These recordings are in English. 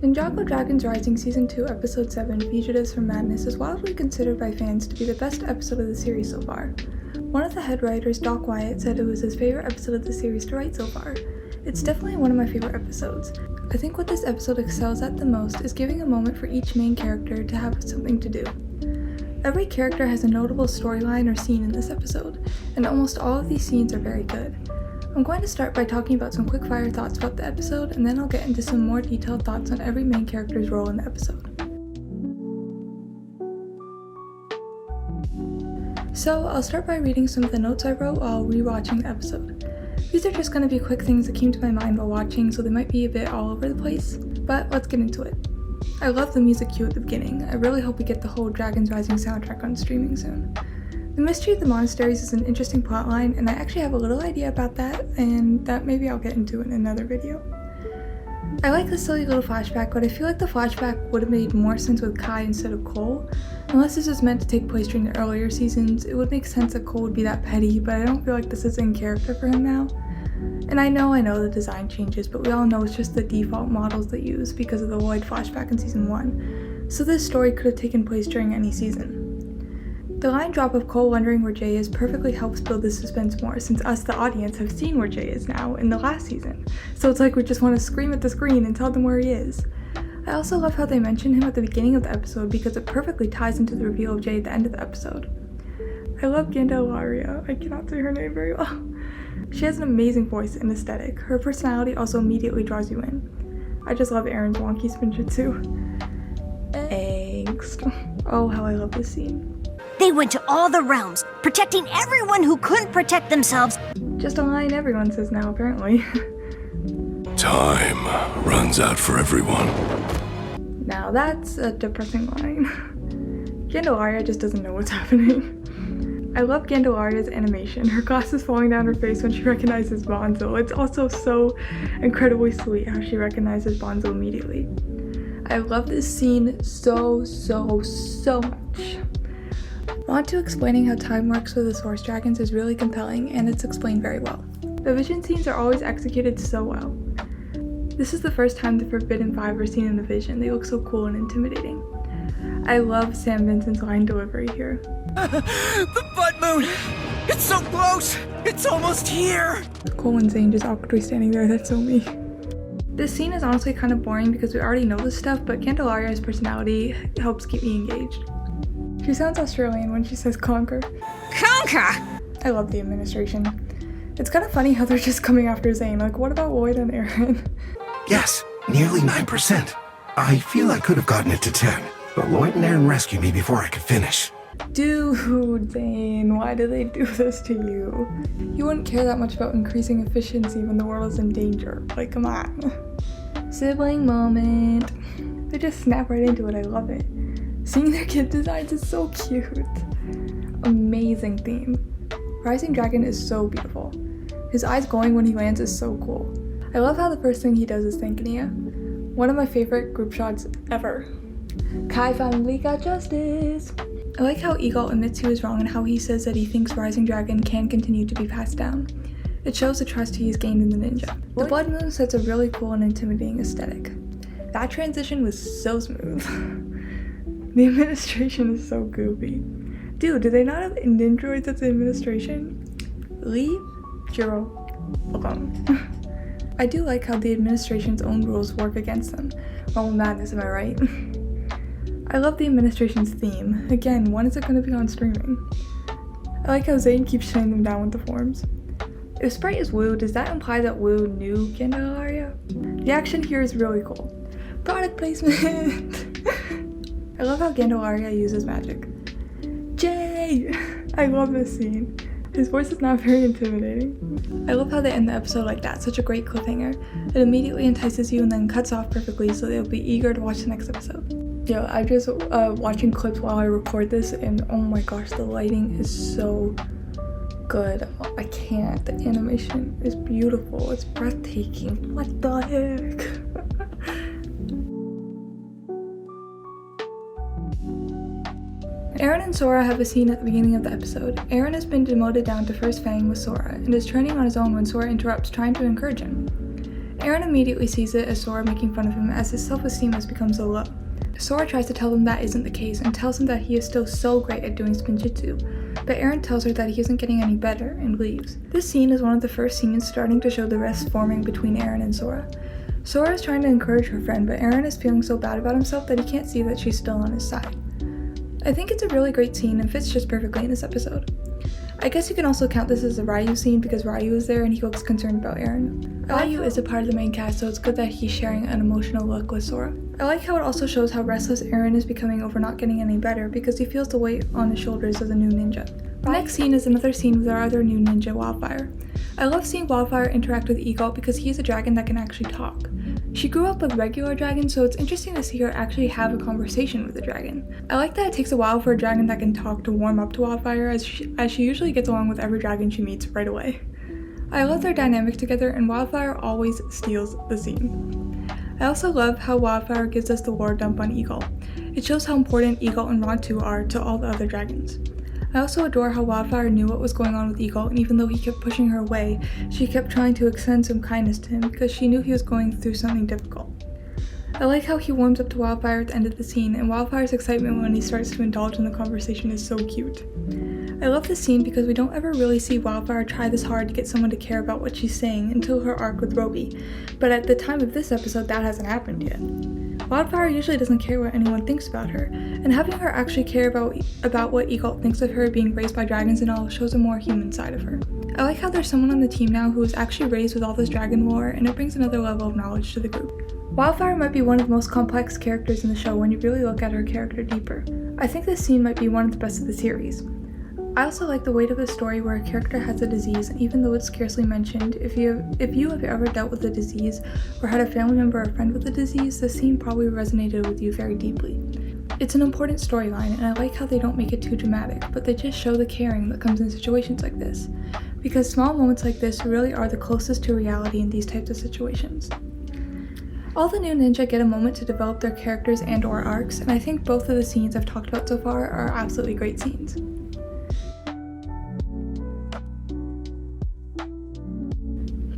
Ninjago Dragons Rising Season 2 Episode 7 Fugitives from Madness is widely considered by fans to be the best episode of the series so far. One of the head writers, Doc Wyatt, said it was his favorite episode of the series to write so far. It's definitely one of my favorite episodes. I think what this episode excels at the most is giving a moment for each main character to have something to do. Every character has a notable storyline or scene in this episode, and almost all of these scenes are very good. I'm going to start by talking about some quick-fire thoughts about the episode, and then I'll get into some more detailed thoughts on every main character's role in the episode. So, I'll start by reading some of the notes I wrote while rewatching the episode. These are just going to be quick things that came to my mind while watching, so they might be a bit all over the place, but let's get into it. I love the music cue at the beginning. I really hope we get the whole Dragons Rising soundtrack on streaming soon. The mystery of the monasteries is an interesting plotline, and I actually have a little idea about that, and that maybe I'll get into in another video. I like the silly little flashback, but I feel like the flashback would have made more sense with Kai instead of Cole. Unless this was meant to take place during the earlier seasons, it would make sense that Cole would be that petty, but I don't feel like this is in character for him now. And I know the design changes, but we all know it's just the default models they use because of the Lloyd flashback in Season 1, so this story could have taken place during any season. The line drop of Cole wondering where Jay is perfectly helps build the suspense more, since us, the audience, have seen where Jay is now in the last season, so it's like we just want to scream at the screen and tell them where he is. I also love how they mention him at the beginning of the episode because it perfectly ties into the reveal of Jay at the end of the episode. I love Candelaria. I cannot say her name very well. She has an amazing voice and aesthetic. Her personality also immediately draws you in. I just love Erin's wonky spinjitzu. Angst. Oh, how I love this scene. They went to all the realms, protecting everyone who couldn't protect themselves. Just a line everyone says now, apparently. Time runs out for everyone. Now that's a depressing line. Candelaria just doesn't know what's happening. I love Candelaria's animation. Her glasses falling down her face when she recognizes Bonzo. It's also so incredibly sweet how she recognizes Bonzo immediately. I love this scene so much. On to explaining how time works for the Source Dragons is really compelling, and it's explained very well. The vision scenes are always executed so well. This is the first time the Forbidden Five are seen in the vision. They look so cool and intimidating. I love Sam Vincent's line delivery here. The Blood Moon! It's so close! It's almost here! Cole and Zane just awkwardly standing there, that's so me. This scene is honestly kind of boring because we already know this stuff, but Candelaria's personality helps keep me engaged. She sounds Australian when she says conquer. Conquer! I love the administration. It's kind of funny how they're just coming after Zane. Like, what about Lloyd and Erin? Yes, nearly 9%. I feel I could have gotten it to 10, but Lloyd and Erin rescued me before I could finish. Dude, Zane, why do they do this to you? You wouldn't care that much about increasing efficiency when the world is in danger. Like, come on. Sibling moment. They just snap right into it, I love it. Seeing their kid designs is so cute. Amazing theme. Rising Dragon is so beautiful. His eyes glowing when he lands is so cool. I love how the first thing he does is thank Nia. One of my favorite group shots ever. Kai finally got justice. I like how Eagle admits he was wrong and how he says that he thinks Rising Dragon can continue to be passed down. It shows the trust he has gained in the ninja. The Blood Moon sets a really cool and intimidating aesthetic. That transition was so smooth. The administration is so goofy. Dude, do they not have Nindroids at the administration? Leave Jiro alone. I do like how the administration's own rules work against them. Oh, madness, am I right? I love the administration's theme. Again, when is it going to be on streaming? I like how Zane keeps shutting them down with the forms. If Sprite is Wu, does that imply that Wu knew Candelaria? The action here is really cool. Product placement! I love how Candelaria uses magic. Jay! I love this scene. His voice is not very intimidating. I love how they end the episode like that, such a great cliffhanger. It immediately entices you and then cuts off perfectly so you'll be eager to watch the next episode. Yo, I'm just watching clips while I record this and oh my gosh, the lighting is so good. I can't. The animation is beautiful. It's breathtaking. What the heck? Eren and Sora have a scene at the beginning of the episode. Eren has been demoted down to first Fang with Sora, and is training on his own when Sora interrupts, trying to encourage him. Eren Eren immediately sees it as Sora making fun of him as his self-esteem has become so low. Sora tries to tell him that isn't the case and tells him that he is still so great at doing spinjitzu, but Eren tells her that he isn't getting any better and leaves. This scene is one of the first scenes starting to show the rifts forming between Eren and Sora. Sora is trying to encourage her friend, but Eren is feeling so bad about himself that he can't see that she's still on his side. I think it's a really great scene and fits just perfectly in this episode. I guess you can also count this as a Ryu scene because Ryu is there and he looks concerned about Eren. Ryu is a part of the main cast, so it's good that he's sharing an emotional look with Sora. I like how it also shows how restless Eren is becoming over not getting any better because he feels the weight on his shoulders as a new ninja. The next scene is another scene with our other new ninja, Wildfire. I love seeing Wildfire interact with Eagle because he's a dragon that can actually talk. She grew up with regular dragons, so it's interesting to see her actually have a conversation with a dragon. I like that it takes a while for a dragon that can talk to warm up to Wildfire, as she usually gets along with every dragon she meets right away. I love their dynamic together, and Wildfire always steals the scene. I also love how Wildfire gives us the lore dump on Eagle. It shows how important Eagle and Rontu are to all the other dragons. I also adore how Wildfire knew what was going on with Eagle, and even though he kept pushing her away, she kept trying to extend some kindness to him because she knew he was going through something difficult. I like how he warms up to Wildfire at the end of the scene, and Wildfire's excitement when he starts to indulge in the conversation is so cute. I love this scene because we don't ever really see Wildfire try this hard to get someone to care about what she's saying until her arc with Roby, but at the time of this episode that hasn't happened yet. Wildfire usually doesn't care what anyone thinks about her, and having her actually care about what Eagle thinks of her being raised by dragons and all shows a more human side of her. I like how there's someone on the team now who is actually raised with all this dragon lore, and it brings another level of knowledge to the group. Wildfire might be one of the most complex characters in the show when you really look at her character deeper. I think this scene might be one of the best of the series. I also like the weight of the story where a character has a disease, and even though it's scarcely mentioned, if you have ever dealt with a disease or had a family member or friend with a disease, this scene probably resonated with you very deeply. It's an important storyline, and I like how they don't make it too dramatic, but they just show the caring that comes in situations like this, because small moments like this really are the closest to reality in these types of situations. All the new ninja get a moment to develop their characters and or arcs, and I think both of the scenes I've talked about so far are absolutely great scenes.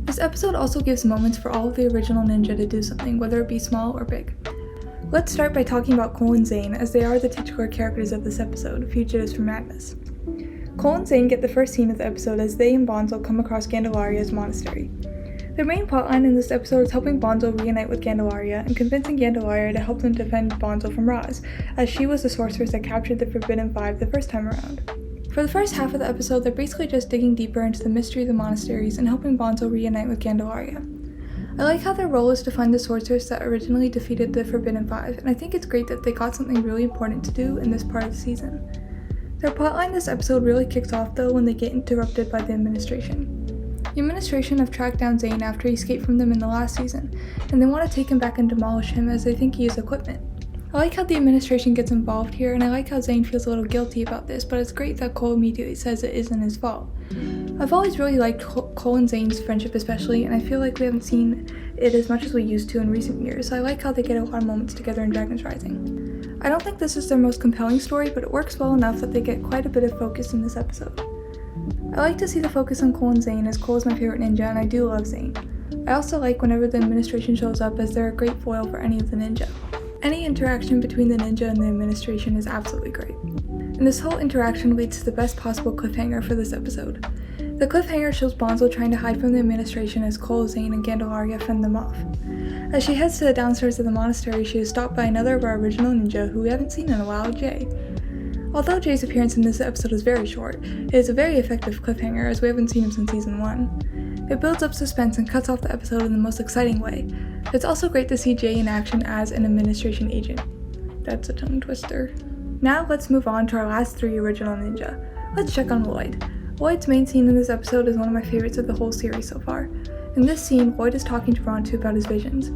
This episode also gives moments for all of the original ninja to do something, whether it be small or big. Let's start by talking about Cole and Zane, as they are the titular characters of this episode, Fugitives from Madness. Cole and Zane get the first scene of the episode as they and Bonzo come across Gandelaria's monastery. Their main plotline in this episode is helping Bonzo reunite with Gandelaria and convincing Gandelaria to help them defend Bonzo from Raz, as she was the sorceress that captured the Forbidden Five the first time around. For the first half of the episode, they're basically just digging deeper into the mystery of the monasteries and helping Bonzo reunite with Candelaria. I like how their role is to find the sorceress that originally defeated the Forbidden Five, and I think it's great that they got something really important to do in this part of the season. Their plotline this episode really kicks off though when they get interrupted by the administration. The administration have tracked down Zane after he escaped from them in the last season, and they want to take him back and demolish him as they think he is equipment. I like how the administration gets involved here, and I like how Zane feels a little guilty about this, but it's great that Cole immediately says it isn't his fault. I've always really liked Cole and Zane's friendship especially, and I feel like we haven't seen it as much as we used to in recent years, so I like how they get a lot of moments together in Dragon's Rising. I don't think this is their most compelling story, but it works well enough that they get quite a bit of focus in this episode. I like to see the focus on Cole and Zane, as Cole is my favorite ninja, and I do love Zane. I also like whenever the administration shows up, as they're a great foil for any of the ninja. Any interaction between the ninja and the administration is absolutely great. And this whole interaction leads to the best possible cliffhanger for this episode. The cliffhanger shows Bonzo trying to hide from the administration as Cole, Zane, and Gandelaria fend them off. As she heads to the downstairs of the monastery, she is stopped by another of our original ninja who we haven't seen in a while, Jay. Although Jay's appearance in this episode is very short, it is a very effective cliffhanger as we haven't seen him since season 1. It builds up suspense and cuts off the episode in the most exciting way. It's also great to see Jay in action as an administration agent. That's a tongue twister. Now let's move on to our last 3 original ninja. Let's check on Lloyd. Lloyd's main scene in this episode is one of my favorites of the whole series so far. In this scene, Lloyd is talking to Rontu about his visions.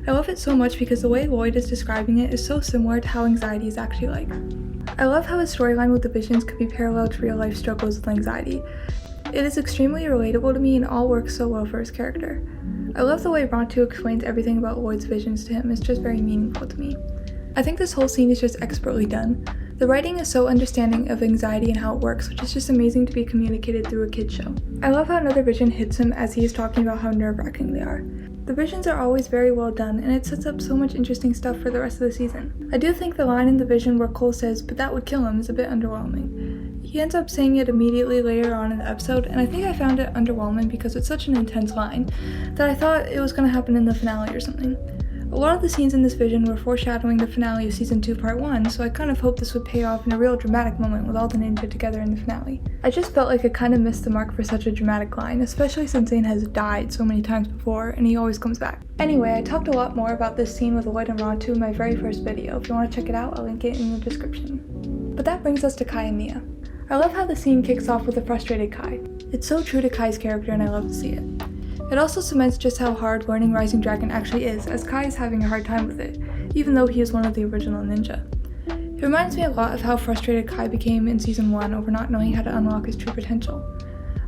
I love it so much because the way Lloyd is describing it is so similar to how anxiety is actually like. I love how his storyline with the visions could be parallel to real life struggles with anxiety. It is extremely relatable to me and all works so well for his character. I love the way Rontu explains everything about Lloyd's visions to him. It's just very meaningful to me. I think this whole scene is just expertly done. The writing is so understanding of anxiety and how it works, which is just amazing to be communicated through a kid's show. I love how another vision hits him as he is talking about how nerve-wracking they are. The visions are always very well done, and it sets up so much interesting stuff for the rest of the season. I do think the line in the vision where Cole says, "but that would kill him," is a bit underwhelming. He ends up saying it immediately later on in the episode, and I think I found it underwhelming because it's such an intense line that I thought it was going to happen in the finale or something. A lot of the scenes in this vision were foreshadowing the finale of Season 2 Part 1, so I kind of hoped this would pay off in a real dramatic moment with all the ninja together in the finale. I just felt like it kind of missed the mark for such a dramatic line, especially since Zane has died so many times before, and he always comes back. Anyway, I talked a lot more about this scene with Lloyd and Rontu in my very first video. If you want to check it out, I'll link it in the description. But that brings us to Kai and Nia. I love how the scene kicks off with a frustrated Kai. It's so true to Kai's character, and I love to see it. It also cements just how hard learning Rising Dragon actually is, as Kai is having a hard time with it, even though he is one of the original ninja. It reminds me a lot of how frustrated Kai became in Season 1 over not knowing how to unlock his true potential.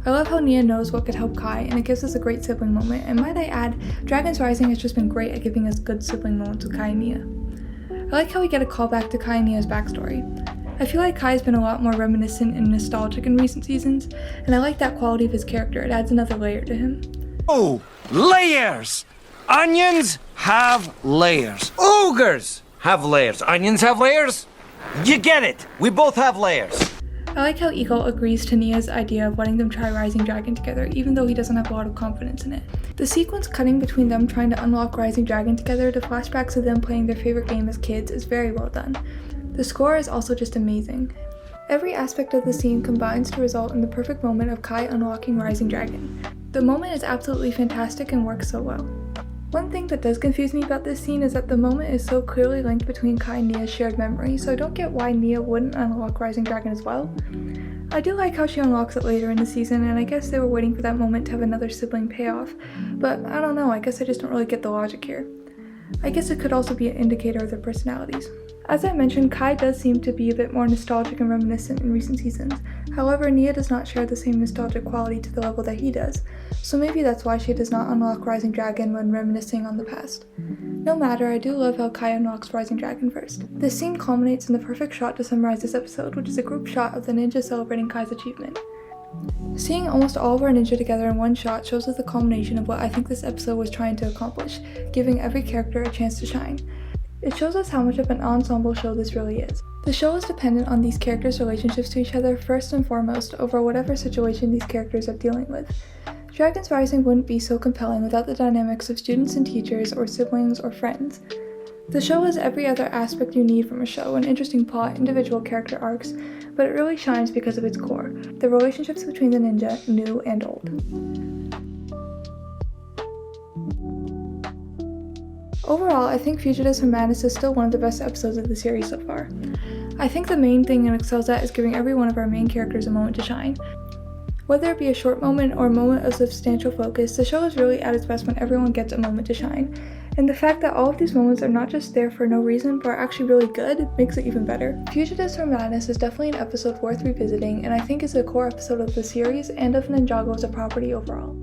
I love how Nia knows what could help Kai, and it gives us a great sibling moment, and might I add, Dragon's Rising has just been great at giving us good sibling moments with Kai and Nia. I like how we get a callback to Kai and Nia's backstory. I feel like Kai's been a lot more reminiscent and nostalgic in recent seasons, and I like that quality of his character. It adds another layer to him. Oh, layers! Onions have layers. Ogres have layers. Onions have layers? You get it. We both have layers. I like how Eagle agrees to Nia's idea of letting them try Rising Dragon together, even though he doesn't have a lot of confidence in it. The sequence cutting between them trying to unlock Rising Dragon together to flashbacks of them playing their favorite game as kids is very well done. The score is also just amazing. Every aspect of the scene combines to result in the perfect moment of Kai unlocking Rising Dragon. The moment is absolutely fantastic and works so well. One thing that does confuse me about this scene is that the moment is so clearly linked between Kai and Nia's shared memory, so I don't get why Nia wouldn't unlock Rising Dragon as well. I do like how she unlocks it later in the season, and I guess they were waiting for that moment to have another sibling payoff, but I don't know, I guess I just don't really get the logic here. I guess it could also be an indicator of their personalities. As I mentioned, Kai does seem to be a bit more nostalgic and reminiscent in recent seasons. However, Nia does not share the same nostalgic quality to the level that he does, so maybe that's why she does not unlock Rising Dragon when reminiscing on the past. No matter, I do love how Kai unlocks Rising Dragon first. This scene culminates in the perfect shot to summarize this episode, which is a group shot of the ninja celebrating Kai's achievement. Seeing almost all of our ninja together in one shot shows us the culmination of what I think this episode was trying to accomplish, giving every character a chance to shine. It shows us how much of an ensemble show this really is. The show is dependent on these characters' relationships to each other first and foremost over whatever situation these characters are dealing with. Dragon's Rising wouldn't be so compelling without the dynamics of students and teachers or siblings or friends. The show has every other aspect you need from a show, an interesting plot, individual character arcs, but it really shines because of its core, the relationships between the ninja, new and old. Overall, I think Fugitives from Madness is still one of the best episodes of the series so far. I think the main thing it excels at is giving every one of our main characters a moment to shine. Whether it be a short moment or a moment of substantial focus, the show is really at its best when everyone gets a moment to shine. And the fact that all of these moments are not just there for no reason, but are actually really good, makes it even better. Fugitives from Madness is definitely an episode worth revisiting, and I think is a core episode of the series and of Ninjago as a property overall.